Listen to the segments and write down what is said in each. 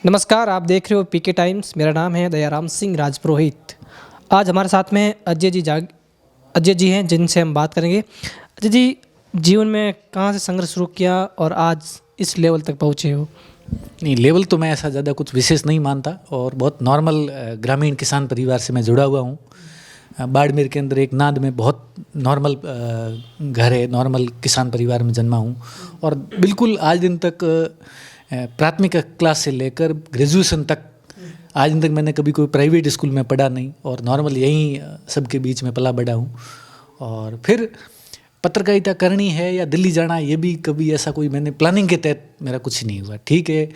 नमस्कार, आप देख रहे हो पीके टाइम्स। मेरा नाम है दयाराम सिंह राजपुरोहित। आज हमारे साथ में अजय जी हैं, जिनसे हम बात करेंगे। अजय जी, जीवन में कहाँ से संघर्ष शुरू किया और आज इस लेवल तक पहुँचे हो? नहीं, लेवल तो मैं ऐसा ज़्यादा कुछ विशेष नहीं मानता और बहुत नॉर्मल ग्रामीण किसान परिवार से मैं जुड़ा हुआ हूँ। बाड़मेर के अंदर एक नाद में बहुत नॉर्मल घर है, नॉर्मल किसान परिवार में जन्मा हूँ और बिल्कुल आज दिन तक प्राथमिक क्लास से लेकर ग्रेजुएशन तक आज दिन तक मैंने कभी कोई प्राइवेट स्कूल में पढ़ा नहीं और नॉर्मल यहीं सबके बीच में पला बड़ा हूँ। और फिर पत्रकारिता करनी है या दिल्ली जाना, ये भी कभी ऐसा कोई मैंने प्लानिंग के तहत मेरा कुछ नहीं हुआ। ठीक है,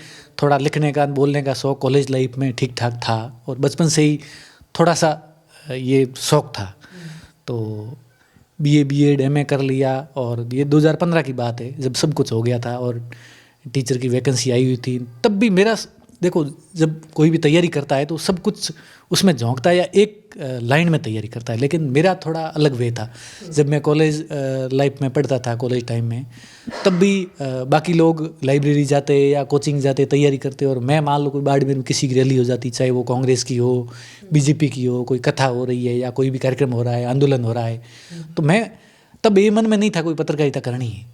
थोड़ा लिखने का बोलने का शौक़ कॉलेज लाइफ में ठीक ठाक था और बचपन से ही थोड़ा सा ये शौक़ था, तो बीएड एमए कर लिया। और ये 2015 की बात है जब सब कुछ हो गया था और टीचर की वैकेंसी आई हुई थी। तब भी मेरा, देखो, जब कोई भी तैयारी करता है तो सब कुछ उसमें झोंकता है या एक लाइन में तैयारी करता है, लेकिन मेरा थोड़ा अलग वे था। जब मैं कॉलेज लाइफ में पढ़ता था, कॉलेज टाइम में, तब भी बाकी लोग लाइब्रेरी जाते या कोचिंग जाते, तैयारी करते, और मैं मान लो कोई बाड़मेर में किसी की रैली हो जाती, चाहे वो कांग्रेस की हो, बीजेपी की हो, कोई कथा हो रही है या कोई भी कार्यक्रम हो रहा है, आंदोलन हो रहा है, तो मैं तब ये मन में नहीं था कोई पत्रकारिता करनी है,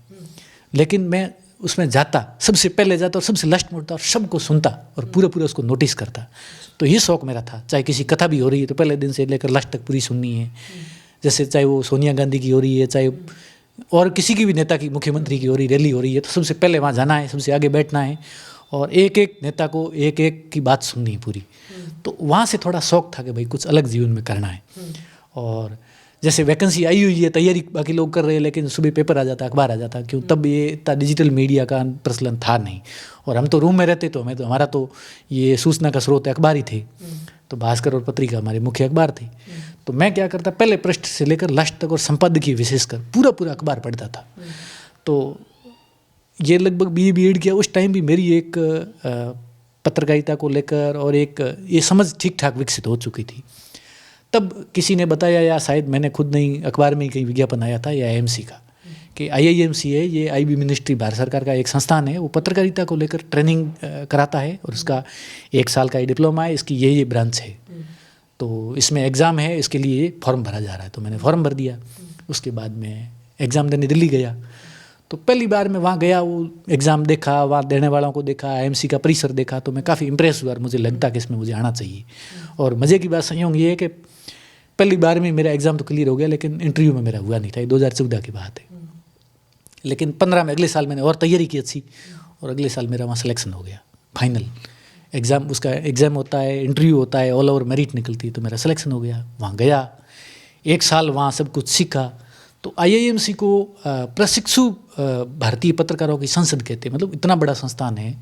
लेकिन मैं उसमें जाता, सबसे पहले जाता और सबसे लास्ट में उठता और सबको सुनता और पूरा उसको नोटिस करता। तो ये शौक़ मेरा था। चाहे किसी कथा भी हो रही है तो पहले दिन से लेकर लास्ट तक पूरी सुननी है। जैसे चाहे वो सोनिया गांधी की हो रही है, चाहे और किसी की भी नेता की, मुख्यमंत्री की हो रही, रैली हो रही है, तो सबसे पहले वहाँ जाना है, सबसे आगे बैठना है और एक एक नेता को एक एक की बात सुननी है पूरी। तो वहाँ से थोड़ा शौक़ था कि भाई कुछ अलग जीवन में करना है। और जैसे वैकेंसी आई हुई है, तैयारी बाकी लोग कर रहे हैं, लेकिन सुबह पेपर आ जाता, अखबार आ जाता, क्यों तब ये इतना डिजिटल मीडिया का प्रचलन था नहीं, और हम तो रूम में रहते, तो हमारा तो ये सूचना का स्रोत अखबार ही थे। तो भास्कर और पत्रिका हमारे मुख्य अखबार थे। तो मैं क्या करता, पहले पृष्ठ से लेकर लास्ट तक और संपादकीय विशेषकर पूरा अखबार पढ़ता था। तो ये लगभग बीएड किया उस टाइम भी मेरी एक पत्रकारिता को लेकर और एक ये समझ ठीक ठाक विकसित हो चुकी थी। तब किसी ने बताया, या शायद मैंने खुद नहीं, अखबार में ही कहीं विज्ञापन आया था, या आईएमसी का, कि आईआईएमसी है, ये आईबी मिनिस्ट्री, भारत सरकार का एक संस्थान है, वो पत्रकारिता को लेकर ट्रेनिंग कराता है और उसका 1 साल का डिप्लोमा है, इसकी ये ब्रांच है, तो इसमें एग्ज़ाम है, इसके लिए फॉर्म भरा जा रहा है। तो मैंने फॉर्म भर दिया। उसके बाद मैं एग्ज़ाम देने दिल्ली गया। तो पहली बार मैं वहाँ गया, वो एग्ज़ाम देखा, वहाँ देने वालों को देखा, आईएमसी का परिसर देखा, तो मैं काफ़ी इम्प्रेस हुआ और मुझे लगता कि इसमें मुझे आना चाहिए। और मज़े की बात संयोग ये है कि पहली बार में मेरा एग्ज़ाम तो क्लियर हो गया, लेकिन इंटरव्यू में मेरा हुआ नहीं था। ये 2014 की बात है। लेकिन 15 में, अगले साल मैंने और तैयारी की अच्छी, और अगले साल मेरा वहाँ सिलेक्शन हो गया, फाइनल एग्ज़ाम। उसका एग्ज़ाम होता है, इंटरव्यू होता है, ऑल ओवर मेरिट निकलती है, तो मेरा सिलेक्शन हो गया। वहाँ गया, 1 साल वहाँ सब कुछ सीखा। तो आईआईएमसी को प्रशिक्षु भारतीय पत्रकारों की संसद कहते हैं। मतलब इतना बड़ा संस्थान है।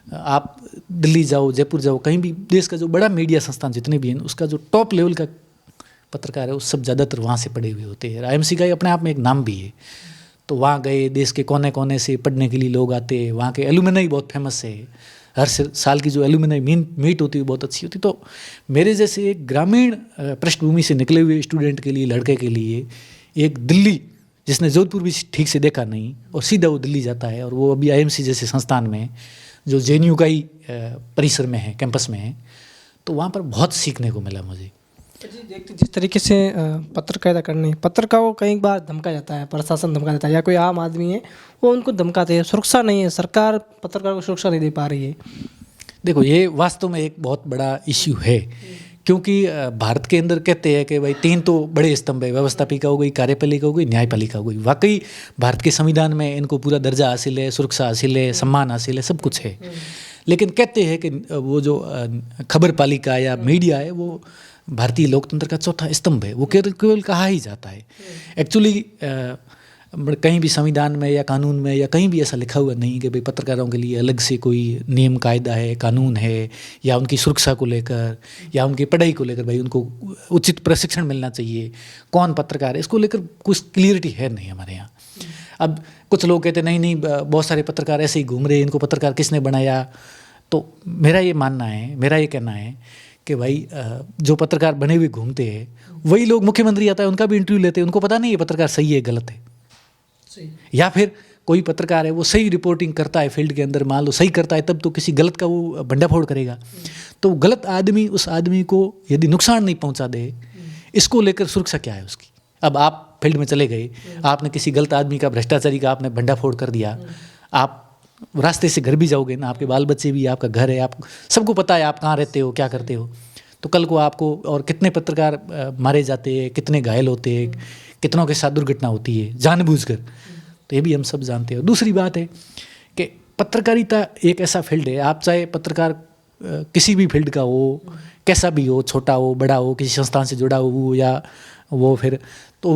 आप दिल्ली जाओ, जयपुर जाओ, कहीं भी देश का जो बड़ा मीडिया संस्थान जितने भी हैं, उसका जो टॉप लेवल का पत्रकार है, वो सब ज़्यादातर वहाँ से पढ़े हुए होते हैं। आईएमसी का अपने आप में एक नाम भी है। तो वहाँ गए, देश के कोने कोने से पढ़ने के लिए लोग आते हैं। वहाँ के एलुमनाई बहुत फेमस है। हर साल की जो एलुमनाई मीट होती है बहुत अच्छी होती। तो मेरे जैसे एक ग्रामीण पृष्ठभूमि से निकले हुए स्टूडेंट के लिए, लड़के के लिए, एक दिल्ली जिसने जोधपुर भी ठीक से देखा नहीं, और सीधा वो दिल्ली जाता है, और वो अभी आईएमसी जैसे संस्थान में, जो जेएनयू का ही परिसर में है, कैंपस में है, तो वहाँ पर बहुत सीखने को मिला मुझे। जी, देखते जिस तरीके से पत्रकारिता करनी, पत्रकारों को कई बार धमका जाता है, प्रशासन धमका देता है, या कोई आम आदमी है वो उनको धमकाते हैं, सुरक्षा नहीं है, सरकार पत्रकारों को सुरक्षा नहीं दे पा रही है। देखो, ये वास्तव में एक बहुत बड़ा इश्यू है, क्योंकि भारत के अंदर कहते हैं कि भाई 3 तो बड़े स्तंभ है, व्यवस्थापिका हो गई, कार्यपालिका हो गई, न्यायपालिका हो गई। वाकई भारत के संविधान में इनको पूरा दर्जा हासिल है, सुरक्षा हासिल है, सम्मान हासिल है, सब कुछ है। लेकिन कहते हैं कि वो जो खबर पालिका या मीडिया है, वो भारतीय लोकतंत्र का चौथा स्तंभ है। वो केवल कहा ही जाता है। एक्चुअली कहीं भी संविधान में या कानून में या कहीं भी ऐसा लिखा हुआ नहीं कि भाई पत्रकारों के लिए अलग से कोई नियम कायदा है, कानून है, या उनकी सुरक्षा को लेकर या उनकी पढ़ाई को लेकर भाई उनको उचित प्रशिक्षण मिलना चाहिए। कौन पत्रकार है, इसको लेकर कुछ क्लियरिटी है नहीं हमारे यहाँ। अब कुछ लोग कहते नहीं, बहुत सारे पत्रकार ऐसे ही घूम रहे हैं, इनको पत्रकार किसने बनाया। तो मेरा ये मानना है, मेरा ये कहना है कि भाई जो पत्रकार बने हुए घूमते हैं, वही लोग, मुख्यमंत्री आता है उनका भी इंटरव्यू लेते हैं, उनको पता नहीं ये पत्रकार सही है गलत है, या फिर कोई पत्रकार है वो सही रिपोर्टिंग करता है फील्ड के अंदर, मान लो सही करता है, तब तो किसी गलत का वो भंडाफोड़ करेगा। तो गलत आदमी उस आदमी को यदि नुकसान नहीं पहुंचा दे, इसको लेकर सुरक्षा क्या है उसकी। अब आप फील्ड में चले गए, आपने किसी गलत आदमी का, भ्रष्टाचारी का आपने भंडाफोड़ कर दिया, आप रास्ते से घर भी जाओगे ना, आपके बाल बच्चे भी, आपका घर है, आप सबको पता है आप कहाँ रहते हो, क्या करते हो। तो कल को आपको, और कितने पत्रकार मारे जाते हैं, कितने घायल होते हैं, कितनों के साथ दुर्घटना होती है जानबूझकर, तो ये भी हम सब जानते हैं। दूसरी बात है कि पत्रकारिता एक ऐसा फील्ड है, आप चाहे पत्रकार किसी भी फील्ड का हो, कैसा भी हो, छोटा हो बड़ा हो, किसी संस्थान से जुड़ा हो या वो, फिर तो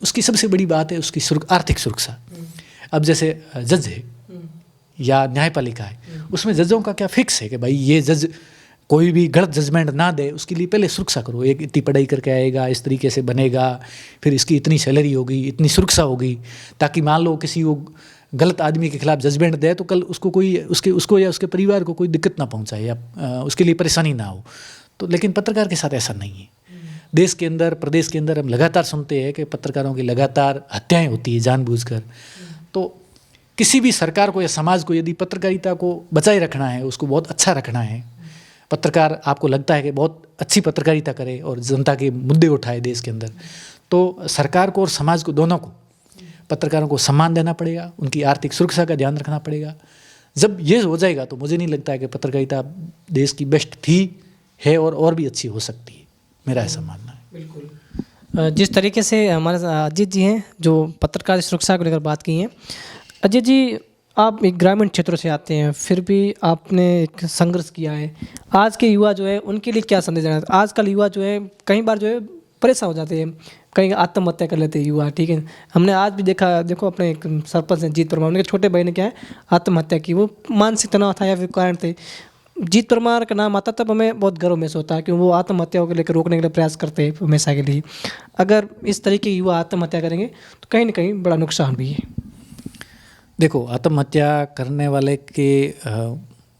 उसकी सबसे बड़ी बात है उसकी आर्थिक सुरक्षा। अब जैसे जज है या न्यायपालिका है, उसमें जजों का क्या फिक्स है कि भाई ये जज कोई भी गलत जजमेंट ना दे, उसके लिए पहले सुरक्षा करो। एक इतनी पढ़ाई करके आएगा, इस तरीके से बनेगा, फिर इसकी इतनी सैलरी होगी, इतनी सुरक्षा होगी, ताकि मान लो किसी वो गलत आदमी के खिलाफ जजमेंट दे तो कल उसको कोई उसको या उसके परिवार को कोई दिक्कत ना पहुंचाए या उसके लिए परेशानी ना हो। तो लेकिन पत्रकार के साथ ऐसा नहीं है। देश के अंदर, प्रदेश के अंदर हम लगातार सुनते हैं कि पत्रकारों की लगातार हत्याएं होती है जानबूझकर। तो किसी भी सरकार को या समाज को यदि पत्रकारिता को बचाए रखना है, उसको बहुत अच्छा रखना है, पत्रकार आपको लगता है कि बहुत अच्छी पत्रकारिता करे और जनता के मुद्दे उठाए देश के अंदर, तो सरकार को और समाज को, दोनों को, पत्रकारों को सम्मान देना पड़ेगा, उनकी आर्थिक सुरक्षा का ध्यान रखना पड़ेगा। जब ये हो जाएगा तो मुझे नहीं लगता है कि पत्रकारिता देश की बेस्ट थी, है और भी अच्छी हो सकती है, मेरा ऐसा मानना है। बिल्कुल। जिस तरीके से हमारे अजीत जी हैं जो पत्रकार सुरक्षा को लेकर बात की हैं, अजीत जी आप एक ग्रामीण क्षेत्रों से आते हैं, फिर भी आपने एक संघर्ष किया है। आज के युवा जो है उनके लिए क्या संदेश देना है? आजकल युवा जो है कई बार जो है परेशान हो जाते हैं, कहीं आत्महत्या कर लेते हैं युवा, ठीक है। हमने आज भी देखा, देखो अपने एक सरपंच हैं जीत परमार, उनके छोटे भाई ने क्या है आत्महत्या की, वो मानसिक तनाव था या फिर कारण थे। जीत परमार का नाम आता तब हमें बहुत गर्व महसूस होता है कि वो आत्महत्याओं को लेकर रोकने के लिए प्रयास करते हैं हमेशा के लिए। अगर इस तरीके के युवा आत्महत्या करेंगे तो कहीं ना कहीं बड़ा नुकसान भी है। देखो, आत्महत्या करने वाले के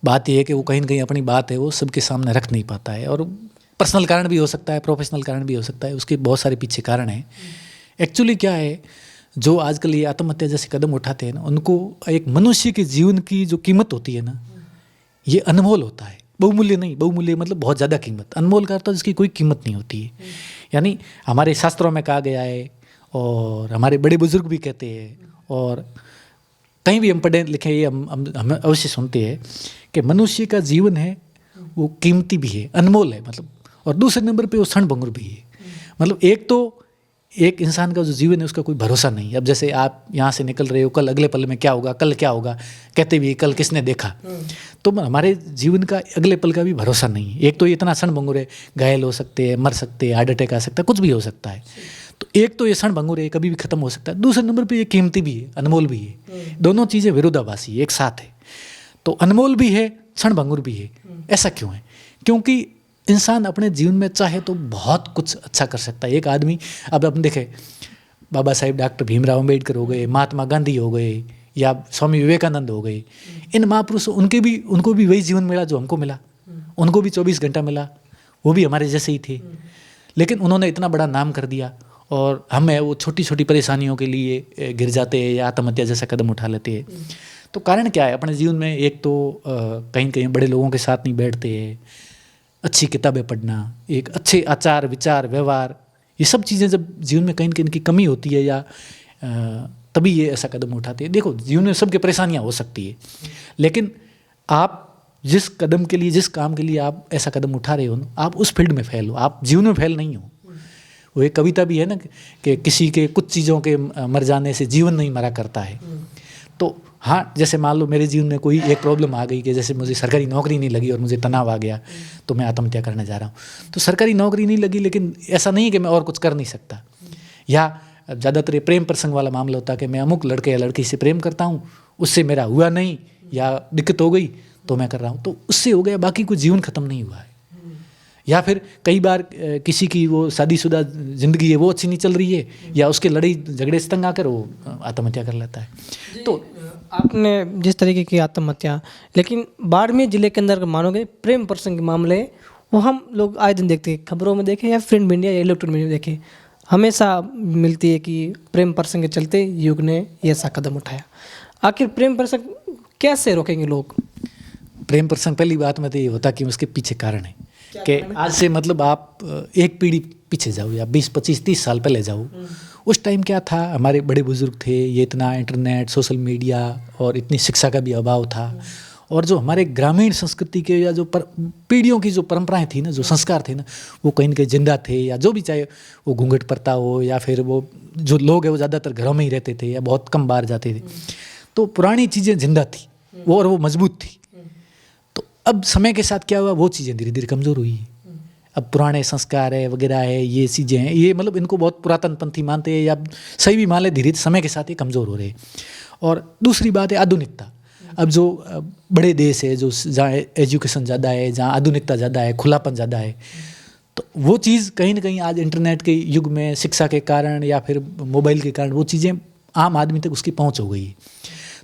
बात यह है कि वो कहीं ना कहीं अपनी बात है वो सबके सामने रख नहीं पाता है, और पर्सनल कारण भी हो सकता है, प्रोफेशनल कारण भी हो सकता है, उसके बहुत सारे पीछे कारण हैं। एक्चुअली क्या है, जो आजकल ये आत्महत्या जैसे कदम उठाते हैं ना, उनको एक मनुष्य के जीवन की जो कीमत होती है ना, ये अनमोल होता है, बहुमूल्य नहीं। बहुमूल्य मतलब बहुत ज़्यादा कीमत, अनमोल का अर्थ है जिसकी कोई कीमत नहीं होती है। यानी हमारे शास्त्रों में कहा गया है और हमारे बड़े बुजुर्ग भी कहते हैं, और कहीं भी हम पढ़े लिखे ये हम अवश्य सुनते हैं कि मनुष्य का जीवन है वो कीमती भी है, अनमोल है मतलब, और दूसरे नंबर पे वो क्षणभंगुर भी है। मतलब एक तो एक इंसान का जो जीवन है उसका कोई भरोसा नहीं। अब जैसे आप यहाँ से निकल रहे हो, कल अगले पल में क्या होगा, कल क्या होगा, कहते भी कल किसने देखा। तो हमारे जीवन का अगले पल का भी भरोसा नहीं है। एक तो ये इतना क्षणभंगुर है, घायल हो सकते हैं, मर सकते हैं, हार्ट अटैक आ सकता है, कुछ भी हो सकता है। तो एक तो ये क्षणभंगुर है, कभी भी खत्म हो सकता है। दूसरे नंबर पे ये कीमती भी है, अनमोल भी है। दोनों चीज़ें विरोधाभासी एक साथ है। तो अनमोल भी है, क्षणभंगुर भी है। ऐसा क्यों है? क्योंकि इंसान अपने जीवन में चाहे तो बहुत कुछ अच्छा कर सकता है। एक आदमी, अब अपन देखें, बाबा साहेब डॉक्टर भीमराव अम्बेडकर हो गए, महात्मा गांधी हो गए, या स्वामी विवेकानंद हो गए, इन महापुरुषों उनको भी वही जीवन मिला जो हमको मिला। उनको भी 24 घंटा मिला, वो भी हमारे जैसे ही थे, लेकिन उन्होंने इतना बड़ा नाम कर दिया, और हमें वो छोटी छोटी परेशानियों के लिए गिर जाते हैं या आत्महत्या जैसा कदम उठा लेते हैं। तो कारण क्या है? अपने जीवन में एक तो कहीं कहीं बड़े लोगों के साथ नहीं बैठते हैं, अच्छी किताबें पढ़ना, एक अच्छे आचार विचार व्यवहार, ये सब चीज़ें जब जीवन में कहीं न कहीं इनकी कमी होती है या तभी ये ऐसा कदम उठाते हैं। देखो, जीवन में सबके परेशानियाँ हो सकती है, लेकिन आप जिस कदम के लिए, जिस काम के लिए आप ऐसा कदम उठा रहे हो ना, आप उस फील्ड में फेल हो, आप जीवन में फेल नहीं हो। वो एक कविता भी है ना कि किसी के कुछ चीज़ों के मर जाने से जीवन नहीं मरा करता है। तो हाँ, जैसे मान लो मेरे जीवन में कोई एक प्रॉब्लम आ गई कि जैसे मुझे सरकारी नौकरी नहीं लगी और मुझे तनाव आ गया, तो मैं आत्महत्या करने जा रहा हूँ। तो सरकारी नौकरी नहीं लगी, लेकिन ऐसा नहीं है कि मैं और कुछ कर नहीं सकता। या ज़्यादातर प्रेम प्रसंग वाला मामला होता है कि मैं अमुक लड़के या लड़की से प्रेम करता हूँ, उससे मेरा हुआ नहीं या दिक्कत हो गई तो मैं कर रहा हूँ, तो उससे हो गया, बाकी कोई जीवन खत्म नहीं हुआ है। या फिर कई बार किसी की वो शादीशुदा ज़िंदगी है वो अच्छी नहीं चल रही है, या उसके लड़ाई झगड़े से तंग आकर वो आत्महत्या कर लेता है। तो आपने जिस तरीके की आत्महत्या, लेकिन बाड़मेर जिले के अंदर मानोगे प्रेम प्रसंग के मामले वो हम लोग आए दिन देखते हैं, खबरों में देखें या प्रिंट मीडिया या इलेक्ट्रॉनिक मीडिया में देखें, हमेशा मिलती है कि प्रेम प्रसंग के चलते युग ने ये ऐसा कदम उठाया। आखिर प्रेम प्रसंग कैसे रोकेंगे लोग? प्रेम प्रसंग पहली बात में तो ये होता कि उसके पीछे कारण है कि आज से मतलब आप एक पीढ़ी पीछे जाओ या 20 25 30 साल पहले जाओ। उस टाइम क्या था, हमारे बड़े बुजुर्ग थे, ये इतना इंटरनेट सोशल मीडिया और इतनी शिक्षा का भी अभाव था। और जो हमारे ग्रामीण संस्कृति के या जो पीढ़ियों की जो परंपराएं थी ना, जो संस्कार थे ना, वो कहीं न कहीं जिंदा थे। या जो भी, चाहे वो घूंघट प्रथा हो या फिर वो जो लोग हैं वो ज़्यादातर घरों में ही रहते थे या बहुत कम बाहर जाते थे। तो पुरानी चीज़ें जिंदा थी वो, और वो मजबूत थी। तो अब समय के साथ क्या हुआ, वो चीज़ें धीरे धीरे कमज़ोर हुई। अब पुराने संस्कार है वगैरह है, ये चीज़ें हैं, ये मतलब इनको बहुत पुरातन पंथी मानते हैं या सही भी मान ले, धीरे समय के साथ ये कमज़ोर हो रहे हैं। और दूसरी बात है आधुनिकता। अब जो बड़े देश है, जो जहाँ एजुकेशन ज़्यादा है, जहाँ आधुनिकता ज़्यादा है, खुलापन ज़्यादा है, तो वो चीज़ कहीं ना कहीं आज इंटरनेट के युग में शिक्षा के कारण या फिर मोबाइल के कारण वो चीज़ें आम आदमी तक उसकी पहुँच हो गई है।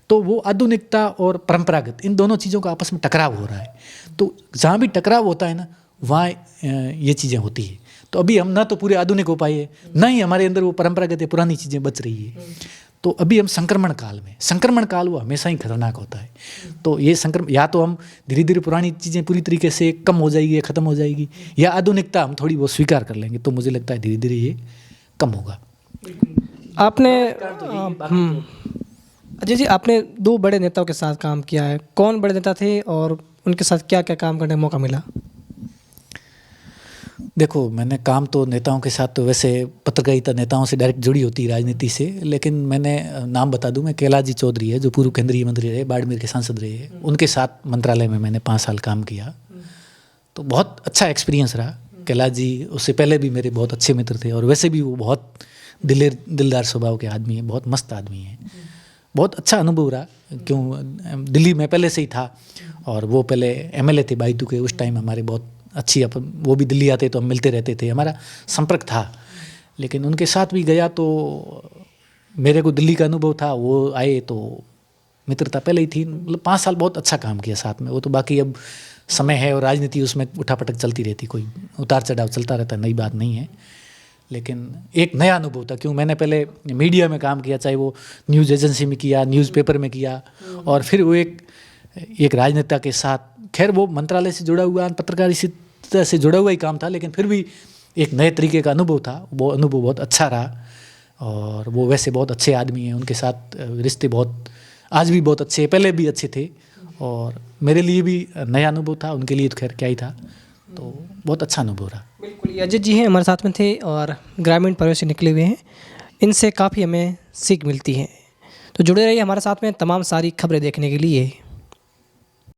तो वो आधुनिकता और परंपरागत, इन दोनों चीज़ों का आपस में टकराव हो रहा है। तो जहाँ भी टकराव होता है ना, वहाँ ये चीज़ें होती है। तो अभी हम ना तो पूरे आधुनिक हो पाए, ना ही हमारे अंदर वो परंपरागत या पुरानी चीज़ें बच रही है। तो अभी हम संक्रमण काल में, संक्रमण काल वो हमेशा ही खतरनाक होता है। तो ये संक्रमण, या तो हम धीरे धीरे पुरानी चीज़ें पूरी तरीके से कम हो जाएगी या ख़त्म हो जाएगी, या आधुनिकता हम थोड़ी बहुत स्वीकार कर लेंगे। तो मुझे लगता है धीरे धीरे ये कम होगा। आपने अजय जी, आपने 2 बड़े नेताओं के साथ काम किया है। कौन बड़े नेता थे और उनके साथ क्या क्या काम करने का मौका मिला? देखो, मैंने काम तो नेताओं के साथ, तो वैसे पत्रकारिता नेताओं से डायरेक्ट जुड़ी होती है राजनीति से, लेकिन मैंने नाम बता दूं, मैं कैलाश चौधरी है, जो पूर्व केंद्रीय मंत्री रहे, बाड़मेर के सांसद रहे, उनके साथ मंत्रालय में मैंने 5 साल काम किया। तो बहुत अच्छा एक्सपीरियंस रहा। कैलाश जी उससे पहले भी मेरे बहुत अच्छे मित्र थे, और वैसे भी वो बहुत दिलदार स्वभाव के आदमी हैं, बहुत मस्त आदमी हैं। बहुत अच्छा अनुभव रहा, क्यों दिल्ली में पहले से ही था, और वो पहले MLA थे बाइतू के। उस टाइम हमारे बहुत अच्छी, अपन वो भी दिल्ली आते तो हम मिलते रहते थे, हमारा संपर्क था। लेकिन उनके साथ भी गया तो मेरे को दिल्ली का अनुभव था, वो आए तो मित्रता पहले ही थी। मतलब 5 साल बहुत अच्छा काम किया साथ में। वो तो बाकी अब समय है और राजनीति, उसमें उठापटक चलती रहती, कोई उतार चढ़ाव चलता रहता, नई बात नहीं है। लेकिन एक नया अनुभव था, क्यों मैंने पहले मीडिया में काम किया, चाहे वो न्यूज़ एजेंसी में किया, न्यूज़पेपर में किया, और फिर वो एक राजनेता के साथ, खैर वो मंत्रालय से जुड़ा हुआ, पत्रकारिता से जुड़ा हुआ ही काम था, लेकिन फिर भी एक नए तरीके का अनुभव था। वो अनुभव बहुत अच्छा रहा, और वो वैसे बहुत अच्छे आदमी हैं। उनके साथ रिश्ते बहुत, आज भी बहुत अच्छे, पहले भी अच्छे थे, और मेरे लिए भी नया अनुभव था, उनके लिए तो खैर क्या ही था। तो बहुत अच्छा अनुभव रहा। बिल्कुल, ये अजय जी हैं, हमारे साथ में थे और ग्रामीण परिवेश से निकले हुए हैं। इनसे काफ़ी हमें सीख मिलती है। तो जुड़े रहिए हमारे साथ में तमाम सारी खबरें देखने के लिए।